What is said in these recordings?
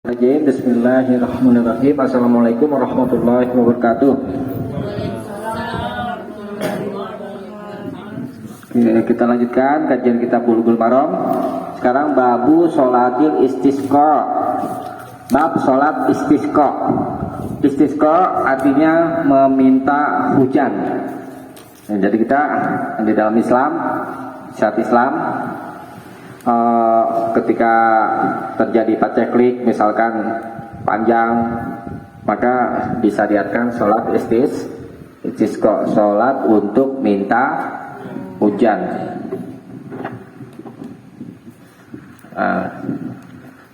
Bismillahirrahmanirrahim. Assalamualaikum warahmatullahi wabarakatuh. Kita lanjutkan kajian kitab Bulughul Maram. Sekarang babu sholatil istisqa. Bab sholat istisqa. Istisqa artinya meminta hujan. Jadi kita di dalam Islam, syariat Islam, ketika terjadi paceklik misalkan panjang, maka disyariatkan sholat istisqa, sholat untuk minta hujan.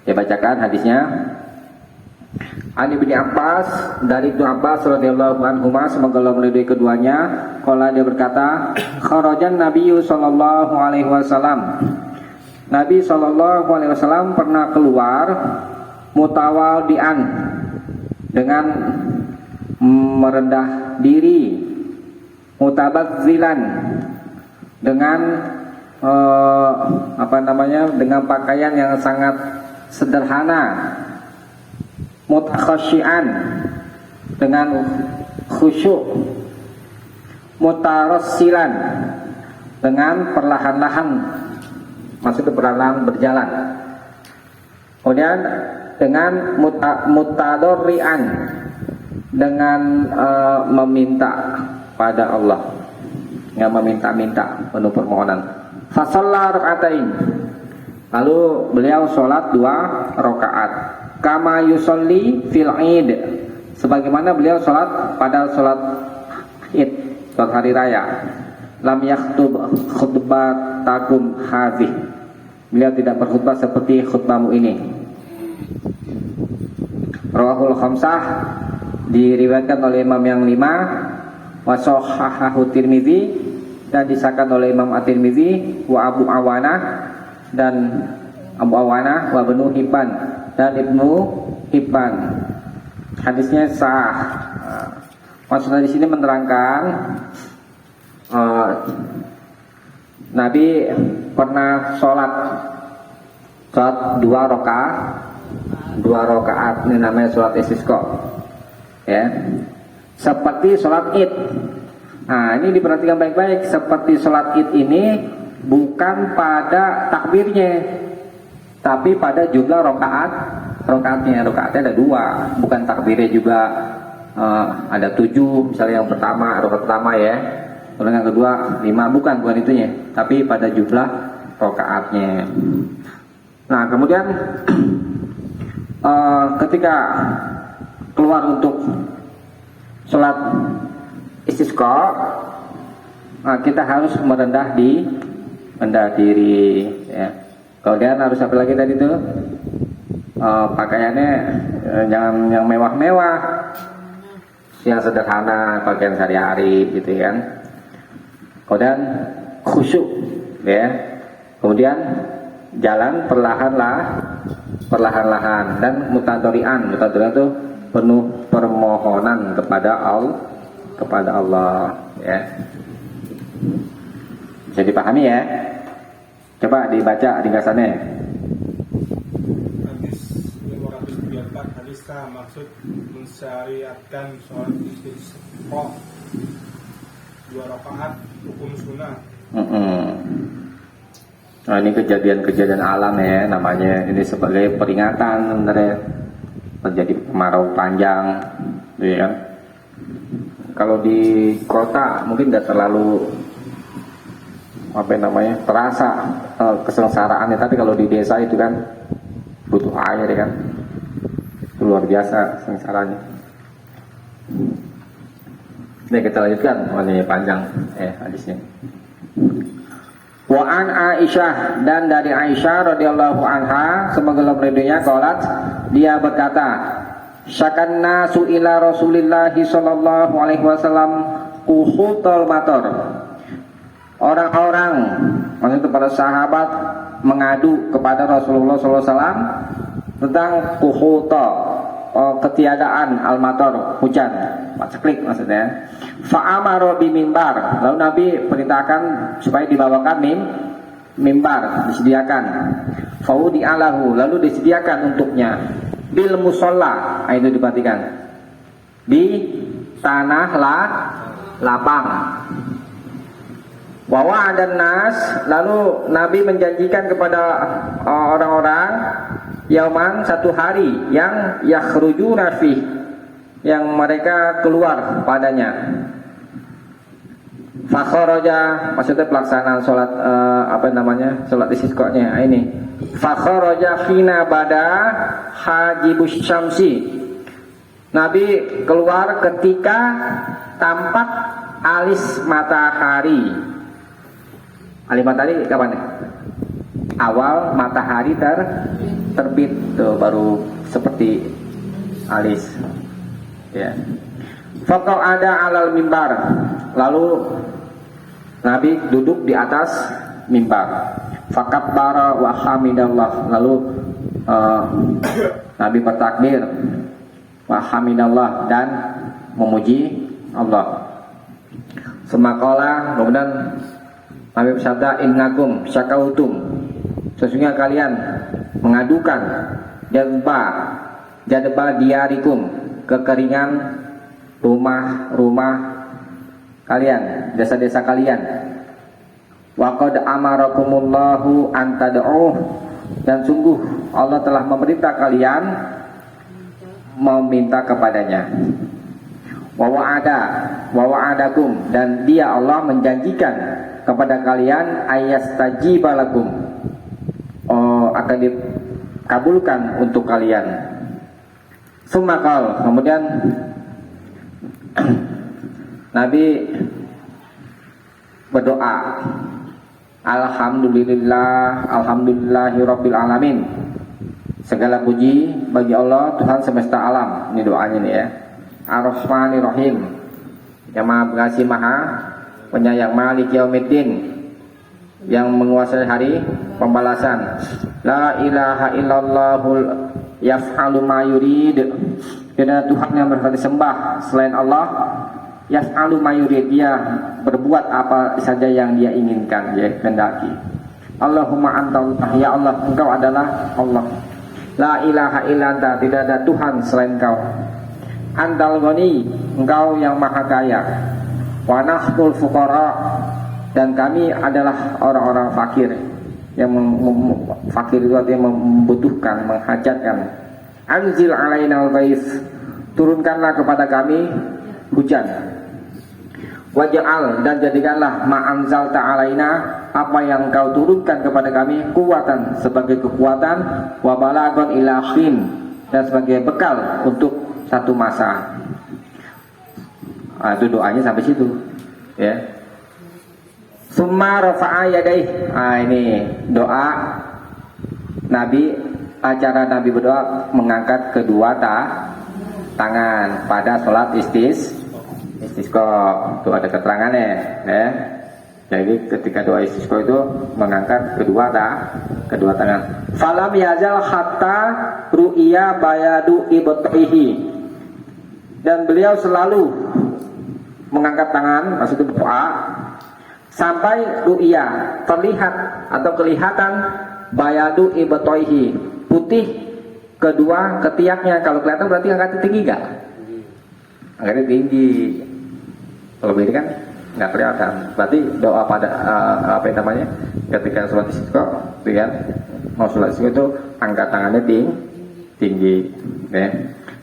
Dia bacakan hadisnya. Ani bin Abbas, dari Ibnu Abbas radhiyallahu anhuma, semoga Allah meridhai keduanya, qala, dia berkata, kharajan Nabi sallallahu alaihi wasallam. Nabi sallallahu alaihi wasallam pernah keluar mutawadian, dengan merendah diri, mutabadzilan, dengan dengan pakaian yang sangat sederhana, mutakhasyian, dengan khusyuk, mutarassilan, dengan perlahan-lahan, maksudnya perlahan berjalan. Kemudian dengan mutadorrian, dengan meminta pada Allah, yang meminta-minta, penuh permohonan. Fasalla rakaatain, lalu beliau sholat 2 rakaat. Kama yusolli fil id, sebagaimana beliau sholat pada sholat id, sholat hari raya. Lam yaktub khutbatakum hadhih, beliau tidak berkhutbah seperti khutbahmu ini. Rawahul khamsah, diriwayatkan oleh imam yang 5, wa shahahahu Tirmidzi, dan disahkan oleh Imam At-Tirmidzi, wa Abu Awanah, dan Abu Awanah, wa Ibnu Hibban, dan Ibnu Hibban. Hadisnya sah. Maksudnya di sini menerangkan Nabi pernah sholat 2 rakaat, ini namanya sholat istisqa, ya, seperti sholat id. Nah, ini diperhatikan baik-baik. Seperti sholat id ini bukan pada takbirnya, tapi pada jumlah rakaatnya. Rakaatnya ada 2, bukan takbirnya juga ada 7, misalnya yang pertama, rakaat pertama ya, kalau yang kedua 5, bukan itunya, tapi pada jumlah rakaatnya. Nah, kemudian ketika keluar untuk sholat istisqa, kita harus merendah diri, ya. Kemudian harus apa lagi tadi itu? Pakaiannya jangan yang mewah-mewah, yang sederhana, pakaian sehari-hari gitu kan. Kemudian khusyuk, ya. Kemudian jalan perlahan-lahan, dan mutadorian itu penuh permohonan kepada Allah, ya. Bisa dipahami ya? Coba dibaca ringkasannya. Hadis 534, hadis maksud mensyariatkan sholat istisqa 2 rakaat, hukum sunnah. Nah, ini kejadian-kejadian alam ya, namanya ini sebagai peringatan sebenarnya, terjadi kemarau panjang, gitu ya kan. Kalau di kota mungkin tidak terlalu terasa kesengsaraannya, tapi kalau di desa itu kan butuh air ya kan, itu luar biasa sengsaranya. Ini kita lanjutkan, ini panjang hadisnya. Wa an Aisyah, dan dari Aisyah radhiyallahu anha, semoga Allah meridhoinya, qalat, dia berkata, syakanna su ila Rasulillahi sallallahu alaihi wasallam kuhutul matar. Orang-orang, maksudnya para sahabat, mengadu kepada Rasulullah sallallahu alaihi wasallam tentang kuhuta, ketiadaan al-matar, hujan, paceklik maksudnya. Fa'amara bi mimbar, lalu Nabi perintahkan supaya dibawakan mimbar, disediakan. Faudi alahu, lalu disediakan untuknya bil musolla, itu diperhatikan, di tanah lapang. Wa wa'adan nas, lalu Nabi menjanjikan kepada orang-orang yauman, satu hari yang yakhrujuna fi, yang mereka keluar padanya. Fakharaja, maksudnya pelaksanaan sholat sholat istisqa-nya ini. Fakharaja hina bada hajibus syamsi, Nabi keluar ketika tampak alis matahari. Alis matahari kapan ya? Awal matahari terbit tuh, baru seperti alis. Ya. Faqau ada alal mimbar, lalu Nabi duduk di atas mimbar. Fakabbara wa hamidallah, lalu Nabi bertakbir wa hamidallah, dan memuji Allah. Semakala, kemudian Nabi bersabda, innakum syakautum, sesungguhnya kalian mengadukan jadba diarikum, kekeringan rumah-rumah kalian, desa-desa kalian. Wa qad amarakumullahu an tad'uh, dan sungguh Allah telah memerintah kalian meminta kepadanya. Wa wa'adakum, dan dia Allah menjanjikan kepada kalian ayastajiba lakum, akan dikabulkan untuk kalian. Sumakal, kemudian Nabi berdoa, alhamdulillahirabbil alamin, segala puji bagi Allah Tuhan semesta alam. Ini doanya nih ya. Ar-Rahmanir-Rahim, yang Maha Pengasih Maha Penyayang, Malik Yaumiddin, yang menguasai hari pembalasan. La ilaha illallahul yaf'alu ma yurid, tidak ada Tuhan yang berhak disembah selain Allah. Yaf'alu ma yurid, dia berbuat apa saja yang dia inginkan, dia kehendaki. Allahumma antallah, ya Allah, engkau adalah Allah. La ilaha illa anta, tidak ada Tuhan selain engkau. Antal ghani, engkau yang maha kaya. Wa nahnul fuqara, dan kami adalah orang-orang fakir, yang fakir itu artinya membutuhkan, menghajatkan. Anzil alainal ghais, turunkanlah kepada kami hujan. Waj'al, dan jadikanlah ma'anzalta alaina, apa yang kau turunkan kepada kami, kuwatan, sebagai kekuatan, wa balagon ila khin, dan sebagai bekal untuk satu masa. Itu doanya sampai situ ya. Summa rafa'a yadaih, ini doa Nabi, acara Nabi berdoa mengangkat kedua tangan pada sholat istisqa. Itu ada keterangannya ya. Jadi ketika doa istisqa itu mengangkat kedua tangan. Falam yazal hatta ru'iya bayadu ibtihi, dan beliau selalu mengangkat tangan, maksudnya berdoa, sampai ru'ya, terlihat atau kelihatan bayadu ibtihi, putih kedua ketiaknya. Kalau kelihatan berarti angkatnya tinggi gak? Angkatnya tinggi. Kalau ini kan nggak kelihatan. Berarti doa pada ketika sholat istisqa, lihat mau sholat istisqa itu angkat tangannya tinggi. Ya.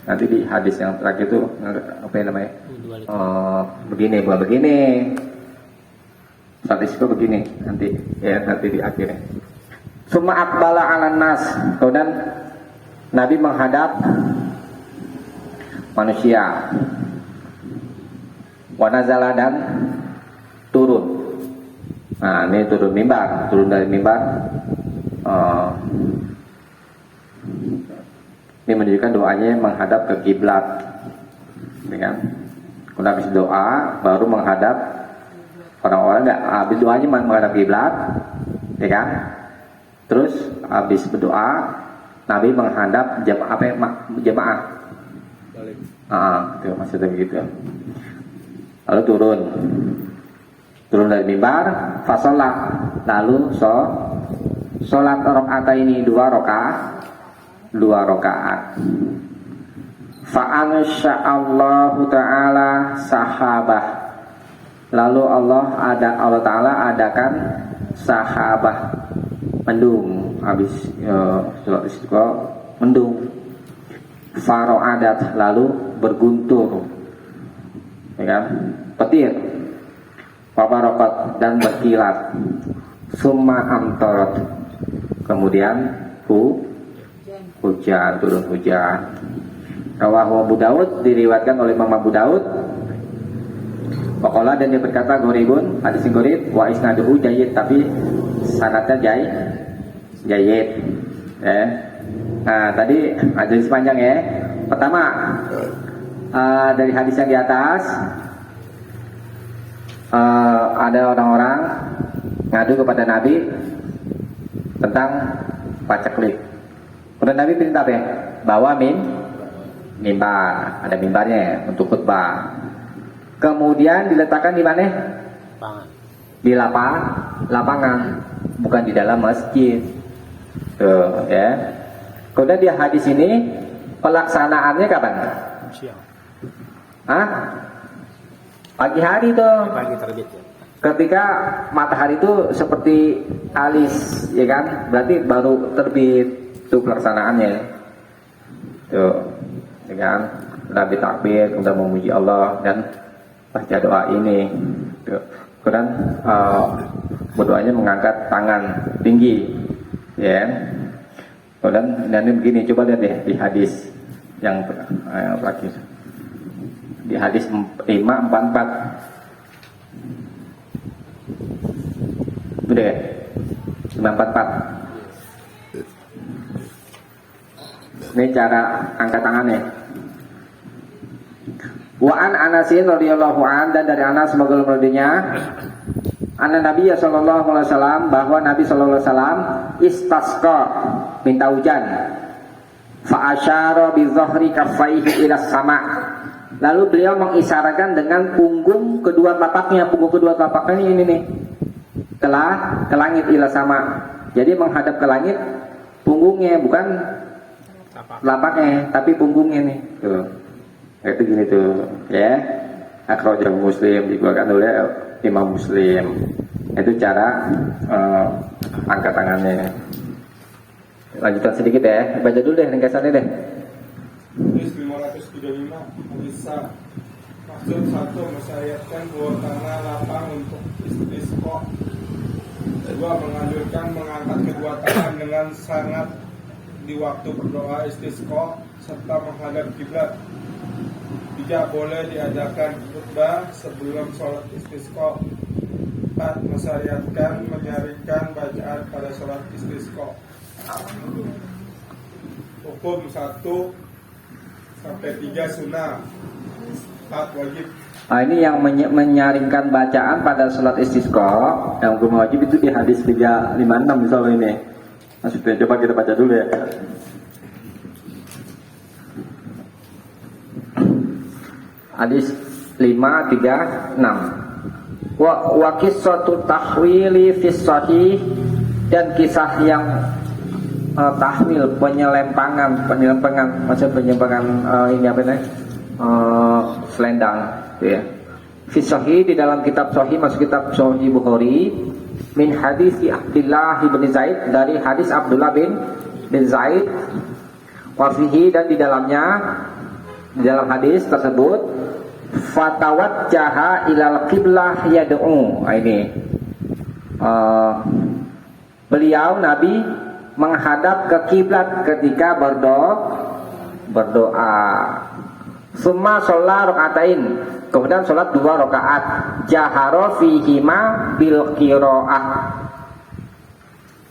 Nanti di hadis yang terakhir itu begini, bukan begini. Sholat istisqa begini nanti di akhirnya. Summa aqbala 'alan nas, kemudian Nabi menghadap manusia. Wa nazala, dan turun. Nah, ini turun dari mimbar. Ini menunjukkan doanya menghadap ke kiblat. Dengan habis doa baru menghadap orang-orang, enggak habis doanya menghadap kiblat, ya kan? Terus habis berdoa Nabi menghadap jemaah. Balik. Itu maksudnya begitu. Lalu turun dari mimbar, fasolat, lalu sholat rakaat ini 2 rakaat. 2 rakaat. Fa'ansha'allahu ta'ala sahabah. Lalu Allah Ta'ala adakan sahabah, mendung habis sholat istiqo, mendung. Faro'adat, lalu berguntur, ya kan, petir. Wabarokat, dan berkilat. Summa amtorot, kemudian hujan, turun hujan. Rawahu Abu Daud, diriwayatkan oleh Imam Abu Daud. Waqala, dan dia berkata goribun, hadis yang gorib, wa isnaduhu jayyid, tapi sanadnya jayyid. Nah tadi hadis panjang ya. Pertama dari hadis yang di atas, ada orang-orang ngadu kepada Nabi tentang paceklik. Kemudian Nabi perintah ya, bawa mimbar, ada mimbarnya ya, untuk khutbah. Kemudian diletakkan di mana? Di lapangan, bukan di dalam masjid. Tuh ya. Kemudian di hadis ini pelaksanaannya kapan? Siang. Pagi hari tuh. Pagi terbit ya. Ketika matahari itu seperti alis, ya kan? Berarti baru terbit. Itu pelaksanaannya. Tuh, ya kan? Nabi takbir, kemudian memuji Allah dan baca doa ini. Tuh. Kemudian berdoanya mengangkat tangan tinggi, ya. Kemudian ini begini, coba lihat deh di hadis yang terakhir. Di hadis 544. Udah ya? 544. Ini cara angkat tangannya. Wa an Anasin radhiyallahu an, dan dari Anas semoga Allah anna Nabi sallallahu alaihi wasallam, bahwa Nabi sallallahu alaihi wasallam istasqa, minta hujan. Fa asyara bi dhahri kaffaihi ila sama. Lalu beliau mengisyaratkan dengan punggung kedua telapaknya ini nih, ke langit ila sama. Jadi menghadap ke langit punggungnya, bukan telapaknya, tapi punggungnya nih. Tuh. Itu gini tuh, ya. Akhrajah Muslim, dikeluarkan oleh Imam Muslim. Itu cara angkat tangannya. Lanjutan sedikit ya, baca dulu deh ringkasannya deh. Hadis 535, hadis maksud 1, mensyariatkan 2 tangan lapang untuk istisqa. 2, menganjurkan mengangkat kedua tangan dengan sangat di waktu berdoa istisqa serta menghadap kiblat. 3, boleh diadakan khutbah sebelum sholat istisqa. 4, mensyariatkan menyaringkan bacaan pada sholat istisqa. Hukum 1 sampai 3 sunnah, 4 wajib. Nah, ini yang menyaringkan bacaan pada sholat istisqa, yang hukum wajib itu di hadis 356 misalnya ini. Maksudnya coba kita baca dulu ya. Hadis 536. Wa qissatu tahwili fis sahih, dan kisah yang tahwil, penyempangan ini apa nih? Selendang, ya. Fis sahih, di dalam kitab sahih, masuk kitab Sahih Bukhari, min hadis Abdullah bin Zaid, dari hadis Abdullah bin Zaid, wa fihi, dan di dalam hadis tersebut fatawajjaha ilal qiblah yad'u. Ini beliau Nabi menghadap ke kiblat ketika berdoa. Summa sholat rakaatain, kemudian sholat 2 rakaat. Jahara fihima bil qiraah,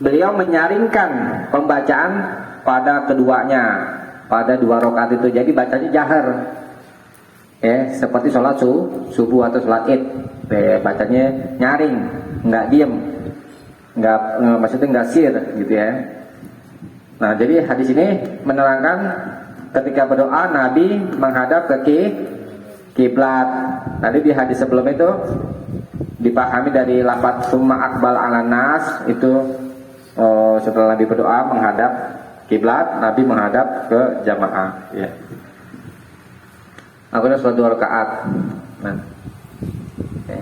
beliau menyaringkan pembacaan pada keduanya, pada 2 rakaat itu. Jadi bacanya jahar, ya, seperti sholat subuh atau sholat id. Bacanya nyaring, nggak diem, maksudnya nggak sir gitu ya. Nah, jadi hadis ini menerangkan ketika berdoa Nabi menghadap ke kiblat. Tadi di hadis sebelum itu dipahami dari lafaz summa akbal ala nas, itu setelah Nabi berdoa menghadap kiblat, Nabi menghadap ke jamaah. Ya. Aku udah sholat 2 rakaat. Nah. Oke.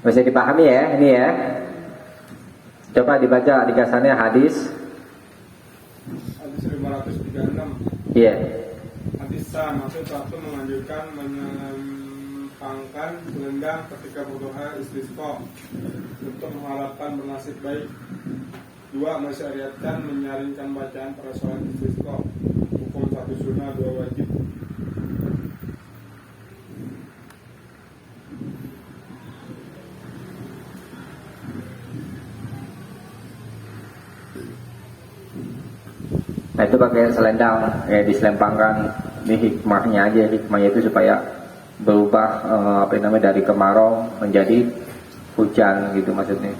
Bisa dipahami ya, ini ya. Coba dibaca dikasannya hadis. Hadis 536. Iya. Hadis sah, maksud satu menganjurkan menyelempangkan selendang ketika berdoa istisqa untuk mengharapkan bernasib baik. 2. Mensyariatkan menyaringkan bacaan pada sholat istisqa. Hukum 1 sunnah, 2 wajib. Nah itu pakai selendang ya, diselempangkan. Ini hikmahnya aja, hikmahnya itu supaya berubah dari kemarau menjadi hujan gitu maksudnya.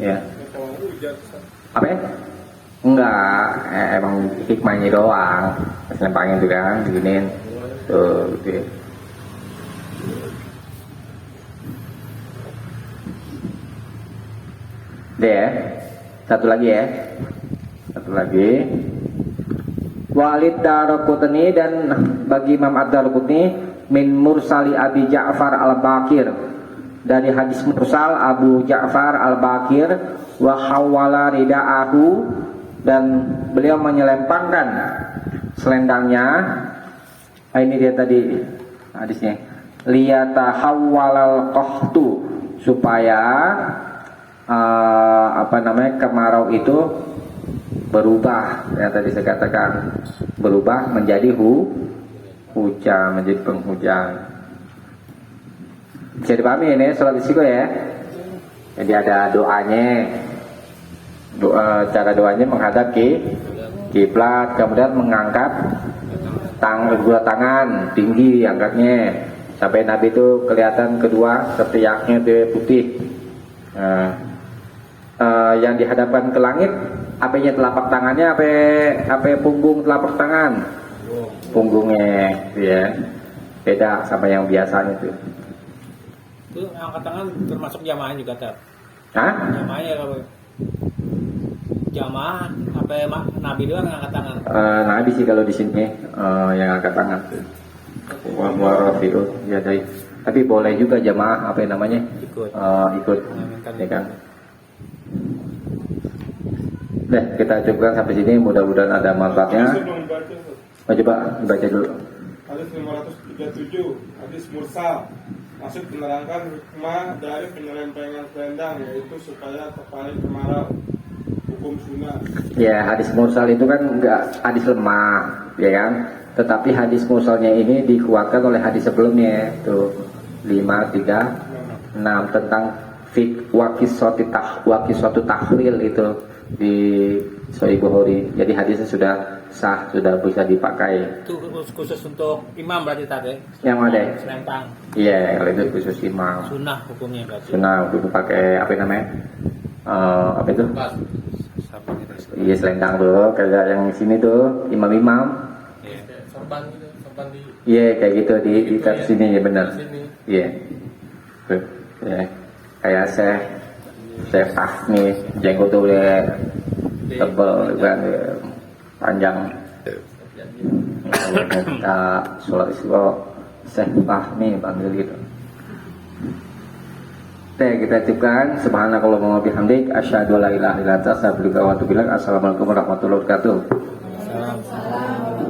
Ya. Kalau hujan, Apa ya? Enggak, emang hikmahnya doang. Selempangin itu kan, beginiin. Tuh, gitu ya. Deh ya. Satu lagi ya. Satu lagi. Walid Daraqutni, dan bagi Imam Ad-Daraqutni min mursali Abi Ja'far Al-Baqir, dari hadis mursal Abu Ja'far Al-Baqir, wa hawala rida'ahu, dan beliau menyelempangkan selendangnya. Ini dia tadi hadisnya, liyatahawwalal qahtu, supaya kemarau itu berubah, ya tadi saya katakan, berubah menjadi hujan, menjadi penghujan. Bisa dipahami ini sholat istisqa ya. Jadi ada doanya, cara doanya menghadap kiblat, kemudian mengangkat kedua tangan tinggi, angkatnya sampai Nabi itu kelihatan kedua ketiaknya itu putih. Yang dihadapkan ke langit, apanya telapak tangannya, apa punggung telapak tangan, punggungnya, ya beda sama yang biasanya itu. Itu angkat tangan termasuk jamaah juga ter. Hah? Jamaahnya kalau jamaah apa Nabi doang yang angkat tangan. Nabi sih kalau di sini yang angkat tangan. Warafiul ya dai. Tapi boleh juga jamaah ikut, ya kan. Deh, kita cukupkan sampai sini, mudah-mudahan ada manfaatnya. sebelum dibaca, Coba dibaca dulu. hadis 537, hadis mursal, maksud menerangkan hikmah dari penyelempangan selendang, yaitu supaya terpaling kemarau. Hukum sunnah. Ya, hadis mursal itu kan enggak hadis lemah, ya kan? Tetapi hadis mursalnya ini dikuatkan oleh hadis sebelumnya, tuh 536 tentang wakisatu tahlil itu di Sahih Bukhari. Jadi hadisnya sudah sah, sudah bisa dipakai. Itu khusus untuk imam berarti tadi. Yang mana? Selempang. Iya, kalau itu khusus imam. Sunnah hukumnya berarti. Sunnah itu pakai apa itu? Sampai kita Iya, selendang tuh, kayak yang sini tuh imam-imam. Sorban gitu, sorban di Iya, kayak gitu di gitu ya. sini ya benar. sini. Iya. Tuh, ya. Kayak saya Fahmi, jenggot tuh udah tebel kan, panjang. Kalau kita sholat istisqa, saya Fahmi panggil gitu. Kita cukupkan. Subhanakallahumma wa bihamdik, asyhadu an la ilaha illa anta, astaghfiruka wa atubu ilaik. Assalamualaikum warahmatullahi wabarakatuh. Salam.